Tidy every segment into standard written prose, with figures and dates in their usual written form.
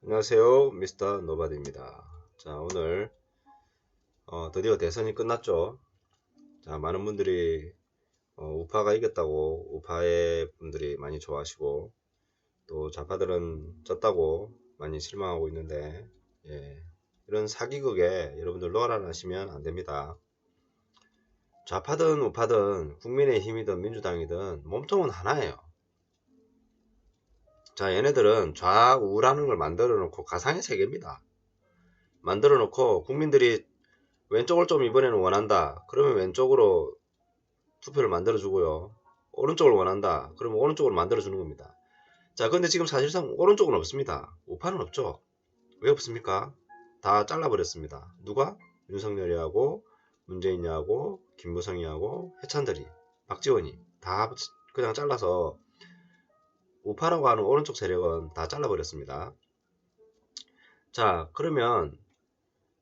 안녕하세요, 미스터 노바디입니다. 자, 오늘 드디어 대선이 끝났죠. 자, 많은 분들이 우파가 이겼다고 우파의 분들이 많이 좋아하시고, 또 좌파들은 졌다고 많이 실망하고 있는데, 예, 이런 사기극에 여러분들 놀아나시면 안 됩니다. 좌파든 우파든 국민의힘이든 민주당이든 몸통은 하나예요. 자, 얘네들은 좌우라는 걸 만들어 놓고 가상의 세계입니다. 만들어 놓고 국민들이 왼쪽을 좀 이번에는 원한다. 그러면 왼쪽으로 투표를 만들어 주고요. 오른쪽을 원한다. 그러면 오른쪽으로 만들어 주는 겁니다. 자, 근데 지금 사실상 오른쪽은 없습니다. 우파는 없죠. 왜 없습니까? 다 잘라버렸습니다. 누가? 윤석열이하고 문재인이하고 김무성이하고 해찬들이, 박지원이 다 그냥 잘라서 우파라고 하는 오른쪽 세력은 다 잘라버렸습니다. 자, 그러면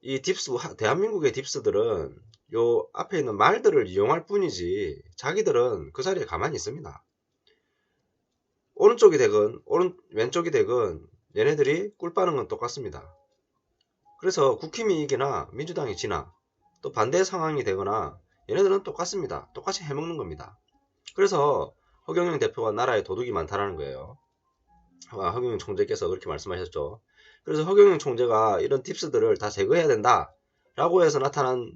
이 딥스, 대한민국의 딥스들은 요 앞에 있는 말들을 이용할 뿐이지 자기들은 그 자리에 가만히 있습니다. 오른쪽이 되건 왼쪽이 되건 얘네들이 꿀 빠는 건 똑같습니다. 그래서 국힘이 이기나 민주당이 지나 또 반대 상황이 되거나 얘네들은 똑같습니다. 똑같이 해먹는 겁니다. 그래서 허경영 대표가 나라에 도둑이 많다라는 거예요. 허경영 총재께서 그렇게 말씀하셨죠. 그래서 허경영 총재가 이런 팁스들을 다 제거해야 된다 라고 해서 나타난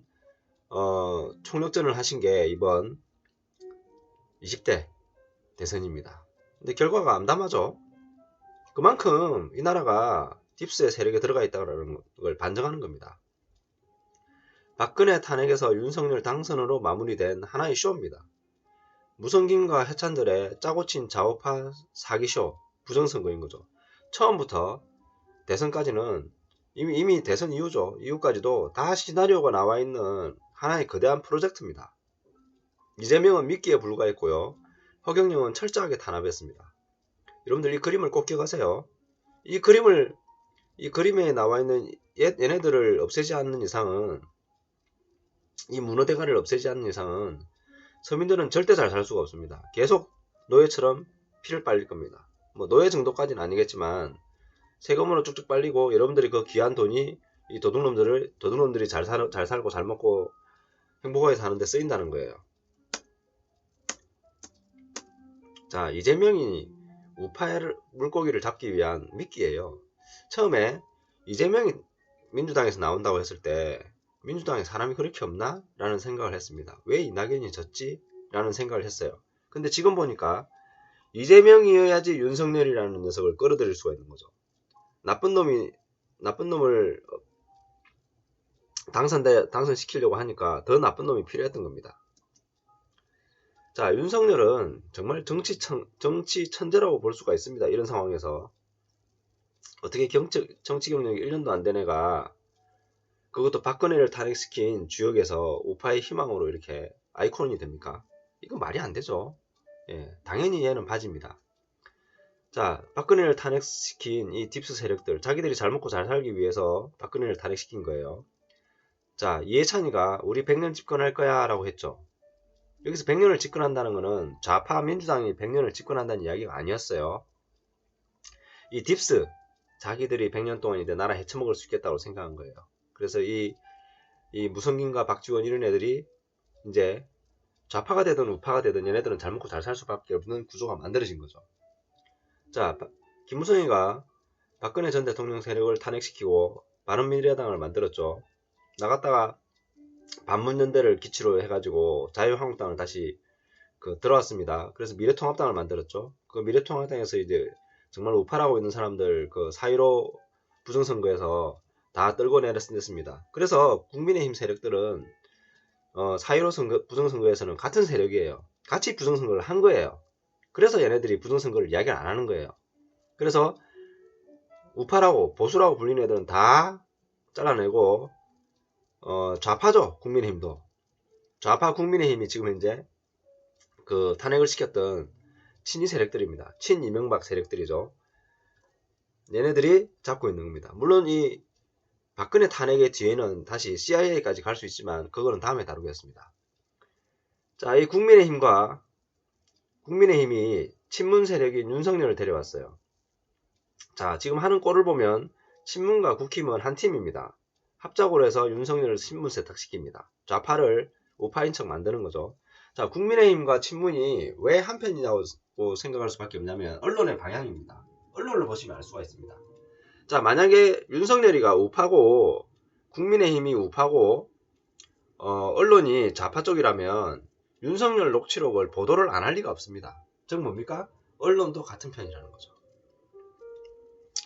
총력전을 하신 게 이번 20대 대선입니다. 근데 결과가 암담하죠. 그만큼 이 나라가 딥스의 세력에 들어가 있다는 걸 반증하는 겁니다. 박근혜 탄핵에서 윤석열 당선으로 마무리된 하나의 쇼입니다. 무성김과 해찬들의 짜고 친 좌우파 사기쇼, 부정선거인 거죠. 처음부터 대선까지는 이미 대선 이후죠. 이후까지도 다 시나리오가 나와 있는 하나의 거대한 프로젝트입니다. 이재명은 미끼에 불과했고요. 허경영은 철저하게 탄압했습니다. 여러분들 이 그림을 꼭 기억하세요. 이 그림에 나와 있는 얘네들을 없애지 않는 이상은, 이 문어대가리를 없애지 않는 이상은 서민들은 절대 잘 살 수가 없습니다. 계속 노예처럼 피를 빨릴 겁니다. 뭐 노예 정도까지는 아니겠지만 세금으로 쭉쭉 빨리고 여러분들이 그 귀한 돈이 이 도둑놈들이 잘 살고 잘 먹고 행복하게 사는데 쓰인다는 거예요. 자, 이재명이 우파의 물고기를 잡기 위한 미끼예요. 처음에 이재명이 민주당에서 나온다고 했을 때 민주당에 사람이 그렇게 없나? 라는 생각을 했습니다. 왜 이낙연이 졌지? 라는 생각을 했어요. 근데 지금 보니까 이재명이어야지 윤석열이라는 녀석을 끌어들일 수가 있는 거죠. 나쁜 놈을 당선시키려고 하니까 더 나쁜 놈이 필요했던 겁니다. 자, 윤석열은 정말 정치 천재라고 볼 수가 있습니다. 이런 상황에서 어떻게 정치 경력이 1년도 안 된 애가, 그것도 박근혜를 탄핵시킨 주역에서 우파의 희망으로 이렇게 아이콘이 됩니까? 이건 말이 안 되죠. 예, 당연히 얘는 바지입니다. 자, 박근혜를 탄핵시킨 이 딥스 세력들, 자기들이 잘 먹고 잘 살기 위해서 박근혜를 탄핵시킨 거예요. 자, 이해찬이가 우리 100년 집권할 거야 라고 했죠. 여기서 100년을 집권한다는 것은 좌파 민주당이 100년을 집권한다는 이야기가 아니었어요. 이 딥스, 자기들이 100년 동안 이제 나라 헤쳐먹을 수 있겠다고 생각한 거예요. 그래서 이 무성김과 박지원 이런 애들이 이제 좌파가 되든 우파가 되든 얘네들은 잘 먹고 잘 살 수밖에 없는 구조가 만들어진 거죠. 자, 김무성이가 박근혜 전 대통령 세력을 탄핵시키고 바른미래당을 만들었죠. 나갔다가 반문연대를 기치로 해가지고 자유한국당을 다시 들어왔습니다. 그래서 미래통합당을 만들었죠. 그 미래통합당에서 이제 정말 우파라고 있는 사람들 그4.15 부정선거에서 다 떨고 내렸습니다. 그래서 국민의힘 세력들은 4.15 부정선거에서는 같은 세력이에요. 같이 부정선거를 한 거예요. 그래서 얘네들이 부정선거를 이야기를 안 하는 거예요. 그래서 우파라고 보수라고 불리는 애들은 다 잘라내고 좌파죠. 국민의힘도. 좌파 국민의힘이 지금 현재 그 탄핵을 시켰던 친이 세력들입니다. 친 이명박 세력들이죠. 얘네들이 잡고 있는 겁니다. 물론 이 박근혜 탄핵의 뒤에는 다시 CIA까지 갈 수 있지만 그거는 다음에 다루겠습니다. 자, 이 국민의힘이 친문 세력인 윤석열을 데려왔어요. 자, 지금 하는 꼴을 보면 친문과 국힘은 한 팀입니다. 합작으로 해서 윤석열을 신문 세탁시킵니다. 좌파를 우파인 척 만드는 거죠. 자, 국민의힘과 친문이 왜 한편이냐고 생각할 수밖에 없냐면 언론의 방향입니다. 언론을 보시면 알 수가 있습니다. 자, 만약에 윤석열이가 우파고 국민의힘이 우파고 언론이 좌파 쪽이라면 윤석열 녹취록을 보도를 안 할 리가 없습니다. 즉 뭡니까? 언론도 같은 편이라는 거죠.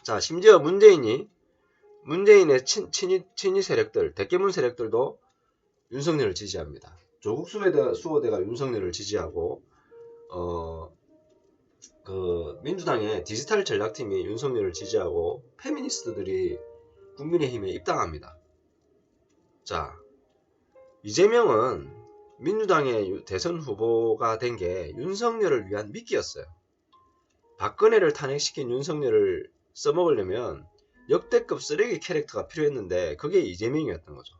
자, 심지어 문재인의 친위 세력들, 대깨문 세력들도 윤석열을 지지합니다. 조국 수호대가 윤석열을 지지하고 민주당의 디지털 전략팀이 윤석열을 지지하고 페미니스트들이 국민의힘에 입당합니다. 자, 이재명은 민주당의 대선 후보가 된 게 윤석열을 위한 미끼였어요. 박근혜를 탄핵시킨 윤석열을 써먹으려면 역대급 쓰레기 캐릭터가 필요했는데 그게 이재명이었던 거죠.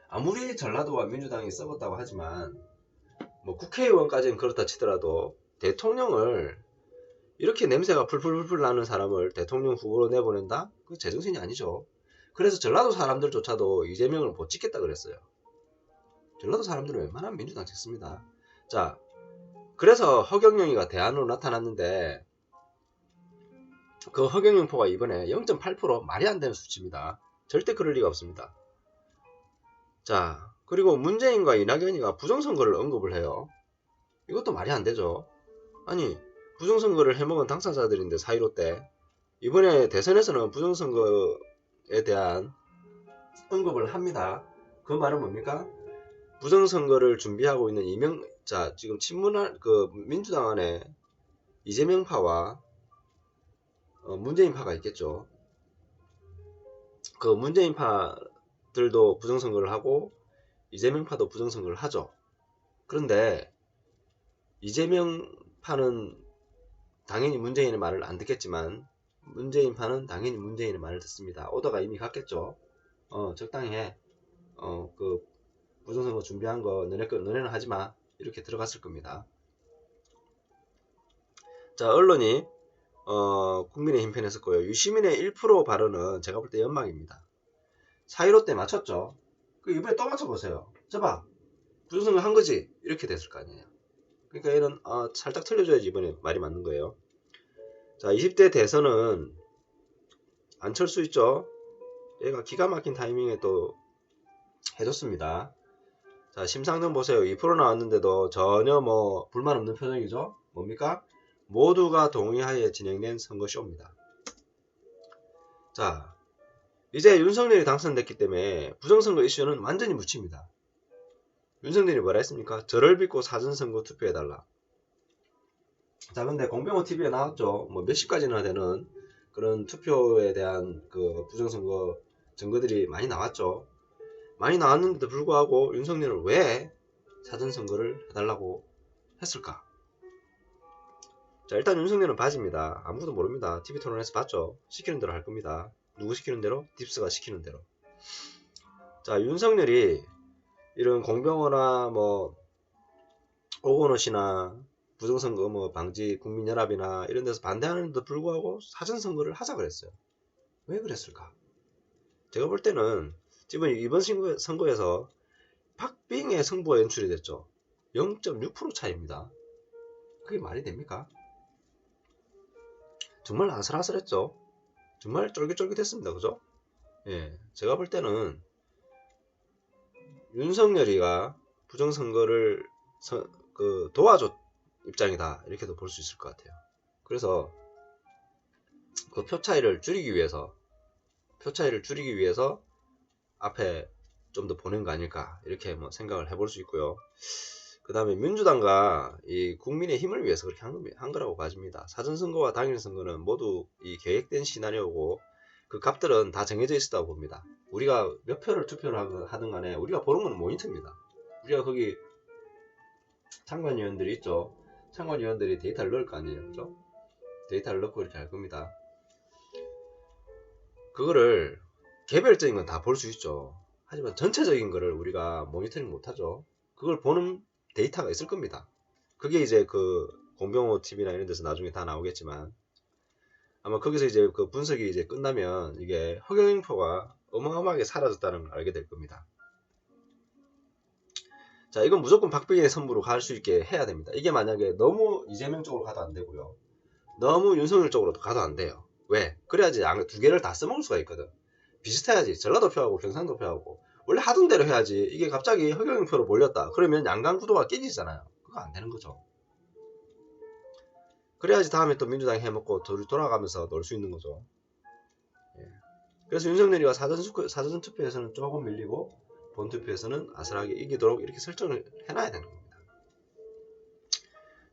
아무리 전라도와 민주당이 썩었다고 하지만 뭐 국회의원까지는 그렇다 치더라도 대통령을 이렇게 냄새가 풀풀풀 나는 사람을 대통령 후보로 내보낸다? 그 제정신이 아니죠. 그래서 전라도 사람들조차도 이재명을 못 찍겠다 그랬어요. 전라도 사람들은 웬만하면 민주당 찍습니다. 자, 그래서 허경영이가 대안으로 나타났는데 그 허경영포가 이번에 0.8% 말이 안 되는 수치입니다. 절대 그럴 리가 없습니다. 자, 그리고 문재인과 이낙연이가 부정선거를 언급을 해요. 이것도 말이 안 되죠. 아니, 부정선거를 해먹은 당사자들인데 4.15 때 이번에 대선에서는 부정선거에 대한 언급을 합니다. 그 말은 뭡니까? 부정선거를 준비하고 있는 지금 친문한 민주당 안에 이재명파와 문재인파가 있겠죠. 그 문재인파들도 부정선거를 하고 이재명파도 부정선거를 하죠. 그런데 이재명파는 당연히 문재인의 말을 안 듣겠지만 문재인파는 당연히 문재인의 말을 듣습니다. 오더가 이미 갔겠죠. 적당히 해. 그 부정선거 준비한 거 너네는 하지마. 이렇게 들어갔을 겁니다. 자, 언론이 국민의힘 편에 섰고요. 유시민의 1% 발언은 제가 볼 때 연막입니다. 4.15 때 맞췄죠. 이번에 또 맞춰보세요. 저봐, 부정선거 한 거지? 이렇게 됐을 거 아니에요. 그러니까 얘는 살짝 틀려줘야지 이번에 말이 맞는 거예요. 자, 20대 대선은 안철수 있죠? 얘가 기가 막힌 타이밍에 또 해줬습니다. 자, 심상정 보세요. 2% 나왔는데도 전혀 뭐 불만 없는 표정이죠? 뭡니까? 모두가 동의하에 진행된 선거쇼입니다. 자, 이제 윤석열이 당선됐기 때문에 부정선거 이슈는 완전히 묻힙니다. 윤석열이 뭐라 했습니까? 저를 믿고 사전선거 투표해달라. 자, 근데 공병호 TV에 나왔죠. 뭐 몇십 가지나 되는 그런 투표에 대한 그 부정선거 증거들이 많이 나왔죠. 많이 나왔는데도 불구하고 윤석열은 왜 사전선거를 해달라고 했을까? 자, 일단 윤석열은 바지입니다. 아무것도 모릅니다. TV 토론에서 봤죠. 시키는 대로 할 겁니다. 누구 시키는 대로? 딥스가 시키는 대로. 자, 윤석열이 이런 공병호나 뭐 오건호 씨나 부정선거 뭐 방지 국민연합이나 이런 데서 반대하는데도 불구하고 사전선거를 하자 그랬어요. 왜 그랬을까? 제가 볼 때는 지금 이번 선거에서 박빙의 승부가 연출이 됐죠. 0.6% 차이입니다. 그게 말이 됩니까? 정말 아슬아슬했죠. 정말 쫄깃쫄깃했습니다. 그죠? 예, 제가 볼 때는 윤석열이가 부정선거를 도와줬 입장이다. 이렇게도 볼 수 있을 것 같아요. 그래서 그 표 차이를 줄이기 위해서 앞에 좀 더 보낸 거 아닐까 이렇게 뭐 생각을 해볼 수 있고요. 그 다음에 민주당과 이 국민의 힘을 위해서 그렇게 한 거라고 봐집니다. 사전선거와 당일선거는 모두 이 계획된 시나리오고 그 값들은 다 정해져 있었다고 봅니다. 우리가 몇 표를 투표를 하든 간에 우리가 보는 건 모니터입니다. 우리가 거기 참관위원들이 있죠. 참관위원들이 데이터를 넣을 거 아니에요. 그죠? 데이터를 넣고 이렇게 할 겁니다. 그거를 개별적인 건 다 볼 수 있죠. 하지만 전체적인 거를 우리가 모니터링 못하죠. 그걸 보는 데이터가 있을 겁니다. 그게 이제 그 공병호 TV나 이런 데서 나중에 다 나오겠지만 아마 거기서 이제 그 분석이 이제 끝나면 이게 허경영표가 어마어마하게 사라졌다는 걸 알게 될 겁니다. 자, 이건 무조건 박빙의 선부로 갈 수 있게 해야 됩니다. 이게 만약에 너무 이재명 쪽으로 가도 안 되고요. 너무 윤석열 쪽으로 가도 안 돼요. 왜? 그래야지 두 개를 다 써먹을 수가 있거든. 비슷해야지. 전라도 표하고 경상도 표하고 원래 하던 대로 해야지. 이게 갑자기 허경영표로 몰렸다. 그러면 양강 구도가 깨지잖아요. 그거 안 되는 거죠. 그래야지 다음에 또 민주당이 해먹고 돌아가면서 놀 수 있는 거죠. 예. 그래서 윤석열이가 사전 투표에서는 조금 밀리고 본 투표에서는 아슬하게 이기도록 이렇게 설정을 해놔야 되는 겁니다.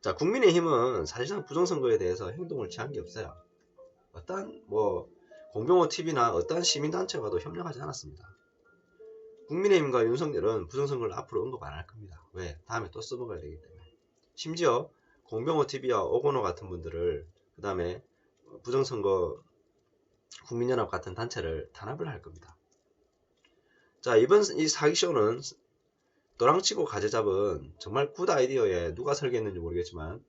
자, 국민의힘은 사실상 부정선거에 대해서 행동을 취한 게 없어요. 어떠한 공병호 TV나 어떠한 시민단체와도 협력하지 않았습니다. 국민의힘과 윤석열은 부정선거를 앞으로 언급 안 할 겁니다. 왜? 다음에 또 써먹어야 되기 때문에. 심지어 공병호 TV와 오건호 같은 분들을 그 다음에 부정선거 국민연합 같은 단체를 탄압을 할 겁니다. 자, 이번 이 사기쇼는 도랑치고 가재 잡은 정말 굿 아이디어에 누가 설계했는지 모르겠지만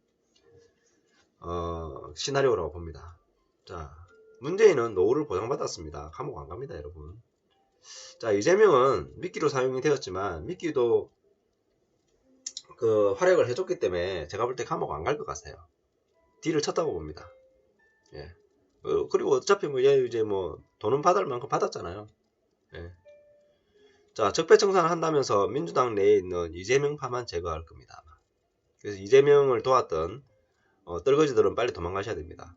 시나리오라고 봅니다. 자, 문재인은 노후를 보장받았습니다. 감옥 안 갑니다, 여러분. 자, 이재명은 미끼로 사용이 되었지만 미끼도 그 활약을 해줬기 때문에 제가 볼 때 감옥 안 갈 것 같아요. 딜을 쳤다고 봅니다. 예. 그리고 어차피 얘 이제 돈은 받을 만큼 받았잖아요. 예. 자, 적폐청산을 한다면서 민주당 내에 있는 이재명파만 제거할 겁니다. 그래서 이재명을 도왔던 떨거지들은 빨리 도망가셔야 됩니다.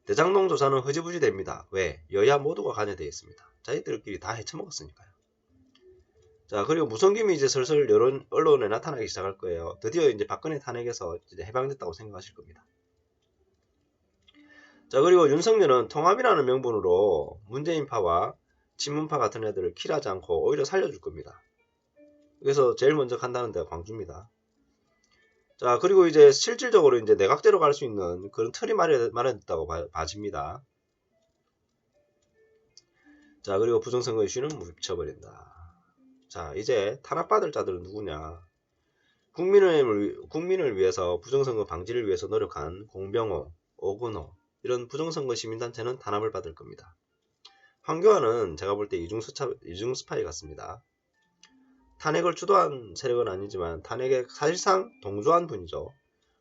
대장동 조사는 허지부지 됩니다. 왜? 여야 모두가 관여되어 있습니다. 자기들끼리 다 헤쳐먹었으니까요. 자, 그리고 무성김이 이제 슬슬 언론에 나타나기 시작할 거예요. 드디어 이제 박근혜 탄핵에서 이제 해방됐다고 생각하실 겁니다. 자, 그리고 윤석열은 통합이라는 명분으로 문재인파와 친문파 같은 애들을 킬하지 않고 오히려 살려줄 겁니다. 그래서 제일 먼저 간다는 데가 광주입니다. 자, 그리고 이제 실질적으로 이제 내각제로 갈 수 있는 그런 틀이 마련됐다고 봐집니다. 자, 그리고 부정선거 이슈는 묻혀버린다. 자, 이제 탄압받을 자들은 누구냐? 국민을 위해서 부정선거 방지를 위해서 노력한 공병호, 오건호 이런 부정선거 시민단체는 탄압을 받을 겁니다. 황교안은 제가 볼 때 이중 스파이 같습니다. 탄핵을 주도한 세력은 아니지만 탄핵에 사실상 동조한 분이죠.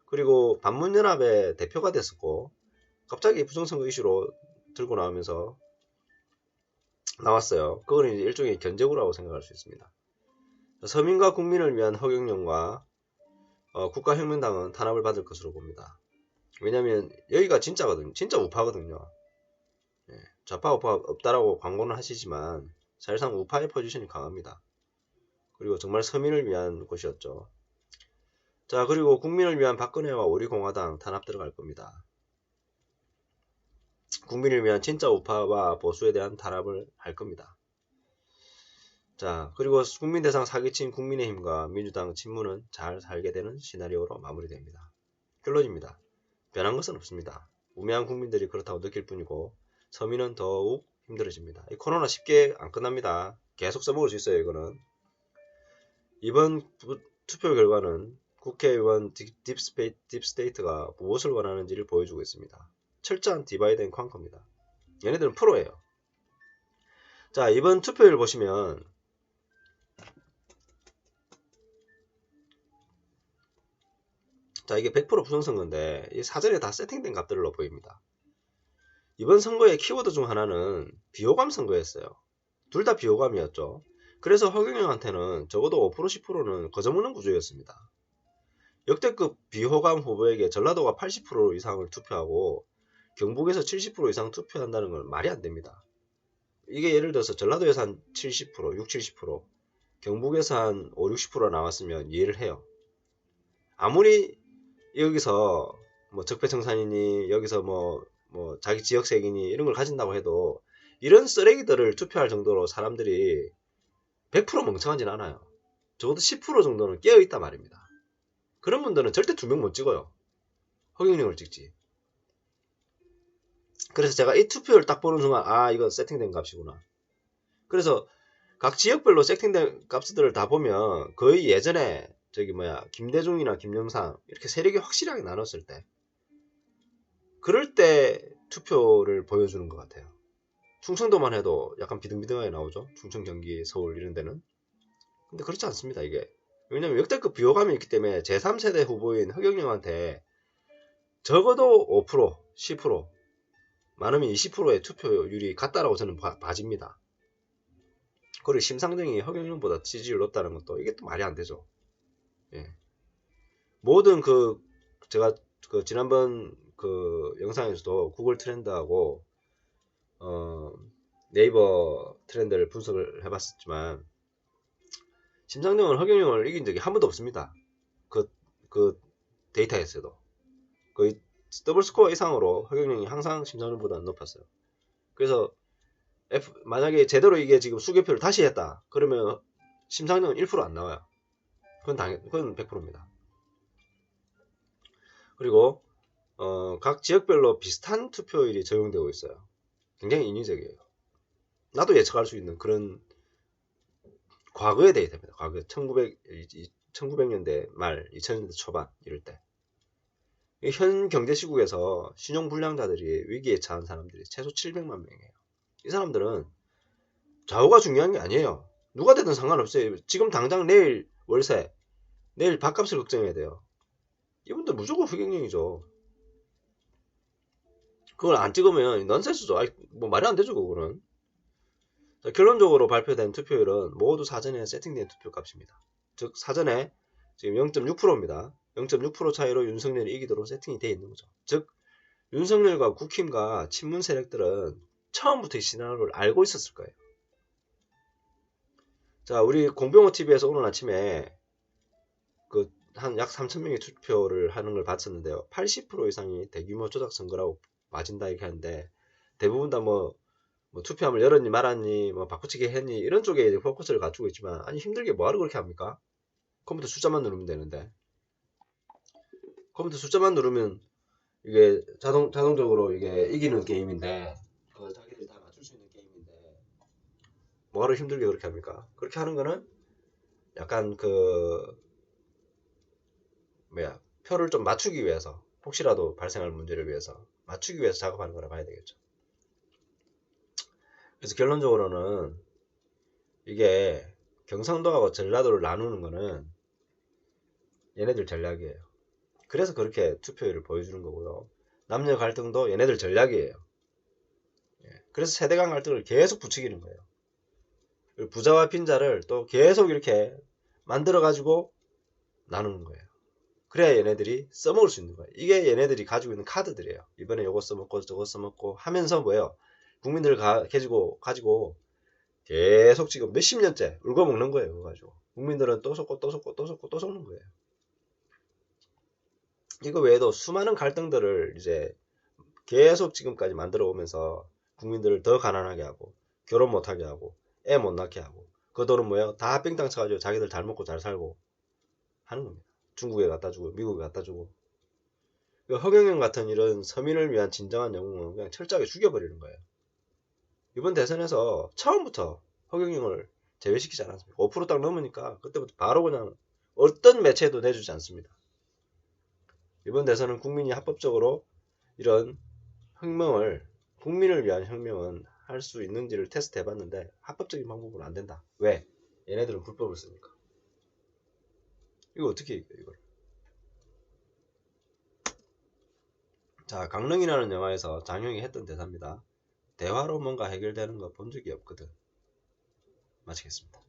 그리고 반문연합의 대표가 됐었고 갑자기 부정선거 이슈로 들고 나왔어요. 그거는 이제 일종의 견제구라고 생각할 수 있습니다. 서민과 국민을 위한 허경영과 국가혁명당은 탄압을 받을 것으로 봅니다. 왜냐면 여기가 진짜거든요. 진짜 우파거든요. 예, 좌파 우파 없다라고 광고는 하시지만 사실상 우파의 포지션이 강합니다. 그리고 정말 서민을 위한 곳이었죠. 자, 그리고 국민을 위한 박근혜와 우리공화당 탄압 들어갈 겁니다. 국민을 위한 진짜 우파와 보수에 대한 탄압을 할 겁니다. 자, 그리고 국민대상 사기친 국민의힘과 민주당 친문은 잘 살게 되는 시나리오로 마무리됩니다. 결론입니다. 변한 것은 없습니다. 우매한 국민들이 그렇다고 느낄 뿐이고 서민은 더욱 힘들어집니다. 이 코로나 쉽게 안 끝납니다. 계속 써먹을 수 있어요. 이거는. 이번 투표 결과는 국회의원 딥스테이트가 무엇을 원하는지를 보여주고 있습니다. 철저한 디바이드 앤 컨커입니다. 얘네들은 프로예요. 자, 이번 투표율 보시면 자, 이게 100% 부정선거인데 이 사전에 다 세팅된 값들로 보입니다. 이번 선거의 키워드 중 하나는 비호감 선거였어요. 둘 다 비호감이었죠. 그래서 허경영한테는 적어도 5% 10%는 거저먹는 구조였습니다. 역대급 비호감 후보에게 전라도가 80% 이상을 투표하고 경북에서 70% 이상 투표한다는 건 말이 안 됩니다. 이게 예를 들어서 전라도에서 한 70%, 60, 70%, 경북에서 한 5, 60% 나왔으면 이해를 해요. 아무리 여기서 적폐청산이니 여기서 자기 지역색이니 이런 걸 가진다고 해도 이런 쓰레기들을 투표할 정도로 사람들이 100% 멍청하진 않아요. 적어도 10% 정도는 깨어있단 말입니다. 그런 분들은 절대 2명 못 찍어요. 허경영을 찍지. 그래서 제가 이 투표를 딱 보는 순간 이거 세팅된 값이구나. 그래서 각 지역별로 세팅된 값들을 다 보면 거의 그럴 때 투표를 보여주는 것 같아요. 충청도만 해도 약간 비등비등하게 나오죠. 충청, 경기, 서울 이런 데는. 근데 그렇지 않습니다, 이게. 왜냐면 역대급 비호감이 있기 때문에 제3세대 후보인 허경영한테 적어도 5%, 10%, 많으면 20%의 투표율이 같다라고 저는 봐집니다. 그리고 심상정이 허경영보다 지지율 높다는 것도 이게 또 말이 안 되죠. 예. 모든 제가 지난번 영상에서도 구글 트렌드하고 네이버 트렌드를 분석을 해봤었지만 심상정은 허경영을 이긴 적이 한 번도 없습니다. 그 데이터에서도 거의 더블 스코어 이상으로 허경영이 항상 심상정보다 높았어요. 그래서 만약에 제대로 이게 지금 수개표를 다시 했다 그러면 심상정은 1%안 나와요. 그건 100%입니다. 그리고 각 지역별로 비슷한 투표율이 적용되고 있어요. 굉장히 인위적이에요. 나도 예측할 수 있는 그런 과거의 데이터입니다. 과거 1900년대 말 2000년대 초반 이럴 때 현 경제 시국에서 신용불량자들이 위기에 처한 사람들이 최소 700만 명이에요. 이 사람들은 좌우가 중요한 게 아니에요. 누가 되든 상관없어요. 지금 당장 내일 월세, 내일 밥값을 걱정해야 돼요. 이분들 무조건 허경영이죠. 그걸 안 찍으면 넌센스죠. 뭐 말이 안 되죠, 그거는. 자, 결론적으로 발표된 투표율은 모두 사전에 세팅된 투표값입니다. 즉 사전에 지금 0.6%입니다. 0.6% 차이로 윤석열이 이기도록 세팅이 되어 있는 거죠. 즉 윤석열과 국힘과 친문 세력들은 처음부터 이 시나리오를 알고 있었을 거예요. 자, 우리 공병호TV에서 오늘 아침에 한 약 3,000명의 투표를 하는 걸 봤었는데요. 80% 이상이 대규모 조작 선거라고 맞은다 이렇게 하는데 대부분 다 뭐 투표함을 열었니 말았니 뭐 바꾸치기 했니 이런 쪽에 이제 포커스를 갖추고 있지만 아니 힘들게 뭐하러 그렇게 합니까? 컴퓨터 숫자만 누르면 되는데 컴퓨터 숫자만 누르면 이게 자동적으로 이게 이기는 게임인데 그걸 자기들이 다 맞출 수 있는 게임인데 뭐하러 힘들게 그렇게 합니까? 그렇게 하는 거는 약간 표를 좀 맞추기 위해서 혹시라도 발생할 문제를 위해서 맞추기 위해서 작업하는 거라 봐야 되겠죠. 그래서 결론적으로는 이게 경상도하고 전라도를 나누는 거는 얘네들 전략이에요. 그래서 그렇게 투표율을 보여주는 거고요. 남녀 갈등도 얘네들 전략이에요. 그래서 세대 간 갈등을 계속 부추기는 거예요. 부자와 빈자를 또 계속 이렇게 만들어 가지고 나누는 거예요. 그래야 얘네들이 써먹을 수 있는 거예요. 이게 얘네들이 가지고 있는 카드들이에요. 이번에 요거 써먹고 저거 써먹고 하면서 뭐예요? 국민들을 가지고 계속 지금 몇십 년째 울고 먹는 거예요. 그거 가지고 국민들은 또 섞고 또 섞고 또 섞고 또 섞는 거예요. 이거 외에도 수많은 갈등들을 이제 계속 지금까지 만들어 오면서 국민들을 더 가난하게 하고 결혼 못하게 하고 애 못 낳게 하고 그 돈은 뭐예요? 다 뺑땅 쳐가지고 자기들 잘 먹고 잘 살고 하는 겁니다. 중국에 갖다 주고 미국에 갖다 주고 허경영 같은 이런 서민을 위한 진정한 영웅은 그냥 철저하게 죽여버리는 거예요. 이번 대선에서 처음부터 허경영을 제외시키지 않았습니다. 5% 딱 넘으니까 그때부터 바로 그냥 어떤 매체도 내주지 않습니다. 이번 대선은 국민이 합법적으로 이런 혁명을 국민을 위한 혁명은 할 수 있는지를 테스트 해봤는데 합법적인 방법으로 안 된다. 왜? 얘네들은 불법을 쓰니까. 이거 어떻게 이겨 이걸? 자, 강릉이라는 영화에서 장영이 했던 대사입니다. 대화로 뭔가 해결되는 거 본 적이 없거든. 마치겠습니다.